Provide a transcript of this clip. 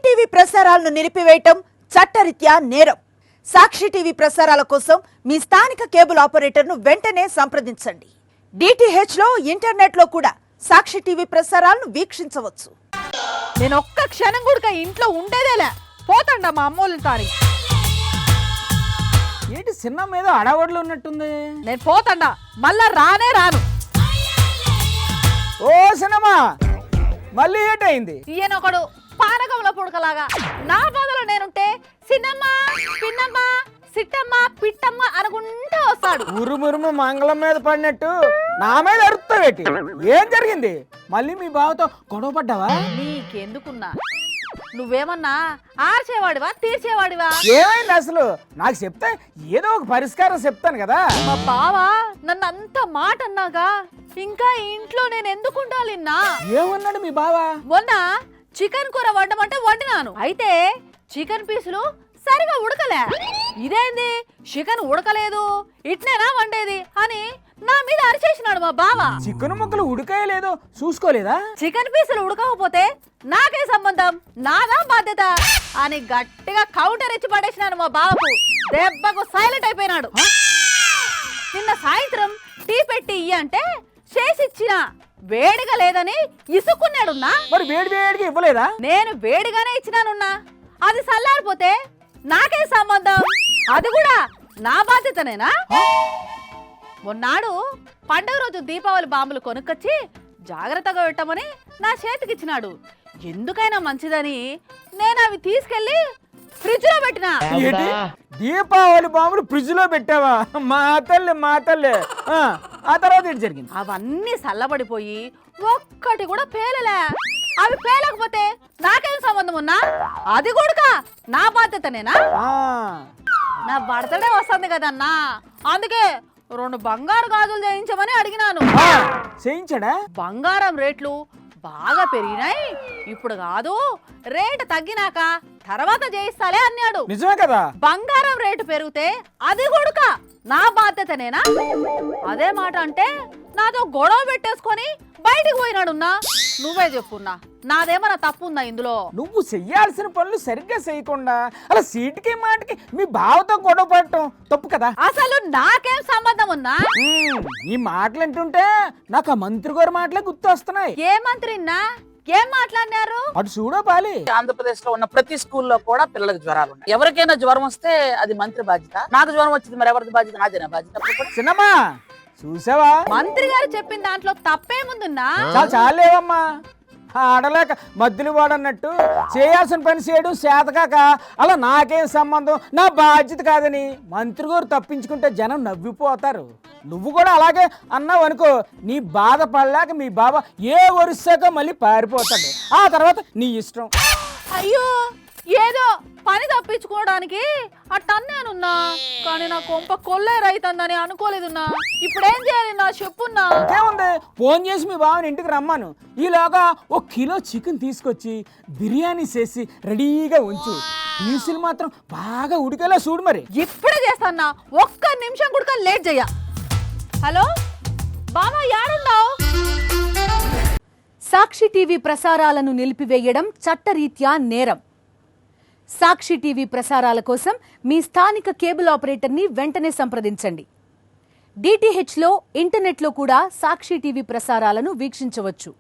TV ప్రసారాలను నిలిపివేయటం చట్టరీత్యా నేరం. సాక్షి టీవీ ప్రసారాల కోసం మీ స్థానిక కేబుల్ ఆపరేటర్ను వెంటనే సంప్రదించండి. DTH లో ఇంటర్నెట్ లో కూడా సాక్షి టీవీ ప్రసారాలను వీక్షించవచ్చు. నేను ఒక్క క్షణం కూడా ఇంట్లో ఉండేదేలే, పోతాండా మా అమ్మోళ్ళ తాని. ఏంటి చిన్న మీద అడవడలు ఉన్నట్టుంది? నేను పోతాండా, మళ్ళా రానే రాను. ఓ సినిమా మళ్ళీ ఏటైంది? ఈయనొకడు పానకంలో పుడకలాగా నా బాధలో నేనుంటే సిన్నమ్మ పిన్నమ్మ సిట్టమ్మ పిట్టమ్మ అనుకుంటా వస్తాడు. ఉరుమురుము మంగళం మీద పడినట్టు నా మీద అరుస్తావేటి? ఏం జరిగింది? మళ్ళీ మీ బావతో గొడవ పడ్డావా? నీకెందుకున్నా, నువ్వేమన్నా ఆర్చేవాడివా తీర్చేవాడివా? ఏమైంది అసలు? నాకు చెప్తే ఏదో ఒక పరిష్కారం చెప్తాను కదా. మా బావా నన్ను అంత మాట అన్నాగా ఇంకా ఇంట్లో నేను ఎందుకు ఉండాలిన్నా? ఏమన్నాడు మీ బావా? మొన్న చికెన్ కూర వండమంటే వండినాను, అయితే చికెన్ పీసులు సరిగా ఉడకలే. ఇదేంది చికెన్ ఉడకలేదు, ఇట్నేనా వండేది అని నా మీద అరిచేసినాడు మా బావ. చికెన్ ముక్కలు ఉడకాయలేదో చూసుకోలేదా? చికెన్ పీసులు ఉడకకపోతే నాకే సంబంధం, నాదా బాధ్యత అని గట్టిగా కౌంటర్ ఇచ్చి పడేసినాను మా బావకు. దెబ్బకు సైలెంట్ అయిపోయినాడు. నిన్న సాయంత్రం టీ పెట్టి ఇయ్య అంటే చేసిచ్చిన, వేడిగా లేదని ఇసుక్కున్నాడున్నా. మరి వేడి వేడిగా ఇవ్వలేదా? నేను వేడిగానే ఇచ్చినానున్నా, అది చల్లారిపోతే నాకే సంబంధం, అది కూడా నా బాధ్యతనేనా? మొన్నాడు పండుగ రోజు దీపావళి బాంబులు కొనుక్కొచ్చి జాగ్రత్తగా పెట్టమని నా చేతికిచ్చినాడు. ఎందుకైనా మంచిదని నేను అవి తీసుకెళ్లి ఫ్రిడ్జ్ లో పెట్టినా. ఏంటి దీపావళి బాంబులు ఫ్రిడ్జ్ లో పెట్టావా? మా తల్లి. ఆ తర్వాత ఏంటి జరిగింది? అవన్నీ చల్లబడిపోయి ఒక్కటి కూడా పేలలే. అవి పేలకపోతే నాకేం సంబంధం ఉన్నా? అది కూడా నా బాధ్యతనేనా? నా బర్త్డే వస్తుంది కదన్నా, అందుకే 2 బంగారు గాజులు చేయించమని అడిగినాను. చేయించాడా? బంగారం రేట్లు బాగా పెరిగినాయి, ఇప్పుడు కాదు రేటు తగ్గినాక తర్వాత చేయిస్తాలే అన్నాడు. నిజమే కదా? బంగారం రేటు పెరిగితే అది కూడా నా బాధ్యతనేనా? అదే మాట అంటే నాతో గొడవ పెట్టేసుకొని బయటికి పోయినాడున్నా. నువ్వే చెప్పున్నా, నాదేమన్నా తప్పు ఉందా ఇందులో? నువ్వు చెయ్యాల్సిన పనులు సరిగ్గా చేయకుండా అలా సీటుకి మాటకి మీ బావతో గొడవ పడటం తప్పు కదా. అసలు నాకేం సంబంధం ఉన్నా? ఈ మాటలు అంటుంటే నాకు ఆ మంత్రి గారి మాటలే గుర్తొస్తున్నాయి. ఏ మంత్రిన్నా? ఏం మాట్లాడినారు? అటు చూడో పాలి. ఆంధ్రప్రదేశ్ లో ఉన్న ప్రతి స్కూల్లో కూడా పిల్లలకు జ్వరాలు ఉన్నాయి. ఎవరికైనా జ్వరం వస్తే అది మంత్రి బాధ్యత. నాకు జ్వరం వచ్చింది, మరి ఎవరిది బాధ్యత? నాదేనా బాధ్యత? చిన్నమ్మా చూసావా? మంత్రి గారు చెప్పిన దాంట్లో తప్పేముందున్నా? చాలేవమ్మా, ఆడలేక మద్దులు వాడన్నట్టు చేయాల్సిన పని చేయడం చేతకాక అలా నాకేం సంబంధం, నా బాధ్యత కాదని మంత్రి గారు తప్పించుకుంటే జనం నవ్విపోతారు. నువ్వు కూడా అలాగే అన్నావు అనుకో, నీ బాధపడలేక మీ బాబా ఏ వరుసగా మళ్ళీ పారిపోతాడు. ఆ తర్వాత నీ ఇష్టం. అయ్యో, ఏదో పని తప్పించుకోవడానికి అట్టన్నానున్నా, కానీ నా కొంప కొల్లేరైతుందని అనుకోలేదున్నా. ఇప్పుడేం చేయాలి నా చెప్పున్నా? ఇంకేముంది, ఫోన్ చేసి మీ బావని ఇంటికి రమ్మాను. ఈలోగా 1 కిలో చికెన్ తీసుకొచ్చి బిర్యానీ చేసి రెడీగా ఉంచు. పీసులు మాత్రం బాగా ఉడికేలా చూడు. మరి ఇప్పుడే చేస్తానా, ఒక్క నిమిషం కూడా లేట్ చెయ్య. హలో బాబా, యాడున్నావు? సాక్షి టీవీ ప్రసారాలను నిలిపివేయడం చట్టరీత్యా నేరం. సాక్షి టీవీ ప్రసారాల కోసం మీ స్థానిక కేబుల్ ఆపరేటర్ని వెంటనే సంప్రదించండి. DTH లో ఇంటర్నెట్ లో కూడా సాక్షి టీవీ ప్రసారాలను వీక్షించవచ్చు.